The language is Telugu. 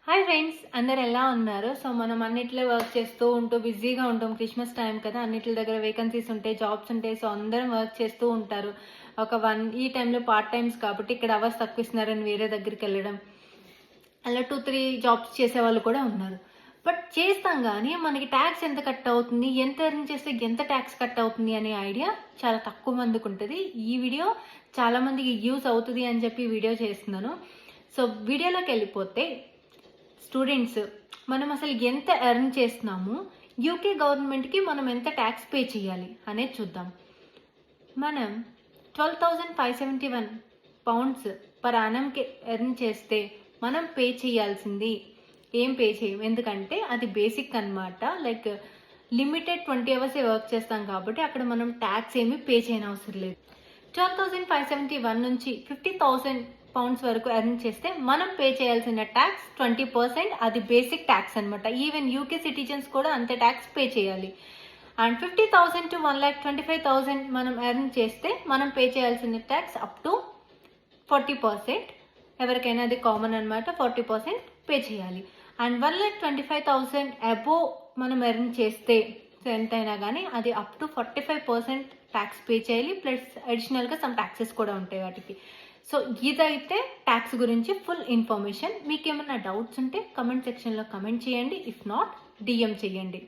హాయ్ ఫ్రెండ్స్, అందరు ఎలా ఉన్నారు? సో మనం అన్నిట్లో వర్క్ చేస్తూ ఉంటూ బిజీగా ఉంటాం. క్రిస్మస్ టైం కదా, అన్నిటి దగ్గర వేకెన్సీస్ ఉంటాయి, జాబ్స్ ఉంటాయి. సో అందరం వర్క్ చేస్తూ ఉంటారు. ఈ టైంలో పార్ట్ టైమ్స్ కాబట్టి ఇక్కడ అవర్స్ తక్కువ ఇస్తున్నారని వేరే దగ్గరికి వెళ్ళడం, అలా 2-3 జాబ్స్ చేసే వాళ్ళు కూడా ఉన్నారు. బట్ చేస్తాం కానీ మనకి ట్యాక్స్ ఎంత కట్ అవుతుంది, ఎంత ఎర్న్ చేస్తే ఎంత ట్యాక్స్ కట్ అవుతుంది అనే ఐడియా చాలా తక్కువ మందికి ఉంటుంది. ఈ వీడియో చాలా మందికి యూస్ అవుతుంది అని చెప్పి వీడియో చేస్తున్నాను. సో వీడియోలోకి వెళ్ళిపోతే, స్టూడెంట్స్ మనం అసలు ఎంత ఎర్న్ చేస్తున్నాము, యూకే గవర్నమెంట్కి మనం ఎంత ట్యాక్స్ పే చేయాలి అనేది చూద్దాం. మనం 12,571 పౌండ్స్ పర్ యానంకి ఎర్న్ చేస్తే మనం పే చేయాల్సింది ఏం పే చేయం, ఎందుకంటే అది బేసిక్ అన్నమాట. లైక్ లిమిటెడ్ 20 అవర్సే వర్క్ చేస్తాం కాబట్టి అక్కడ మనం ట్యాక్స్ ఏమీ పే చేయని అవసరం లేదు. 12,571 నుంచి 50,000 పౌండ్స్ వరకు ఎర్న్ చేస్తే మనం పే చేయాల్సిన ట్యాక్స్ 20%. అది బేసిక్ ట్యాక్స్ అనమాట. ఈవెన్ యూకే సిటిజన్స్ కూడా అంతే ట్యాక్స్ పే చేయాలి. అండ్ 50,000 to 1,25,000 మనం ఎర్న్ చేస్తే మనం పే చేయాల్సిన ట్యాక్స్ అప్ టు 40%. ఎవరికైనా అది కామన్ అనమాట. 40% పే చేయాలి. అండ్ 1,25,000 అబోవ్ మనం ఎర్న్ చేస్తే ఎంతైనా కానీ అది అప్ టు 45% ట్యాక్స్ పే చేయాలి. ప్లస్ అడిషనల్గా సమ్ ట్యాక్సెస్ కూడా ఉంటాయి వాటికి. సో ఇదైతే ట్యాక్స్ గురించి ఫుల్ ఇన్ఫర్మేషన్. మీకు ఏమైనా డౌట్స్ ఉంటే కమెంట్ సెక్షన్లో కమెంట్ చేయండి. ఇఫ్ నాట్, డిఎం చేయండి.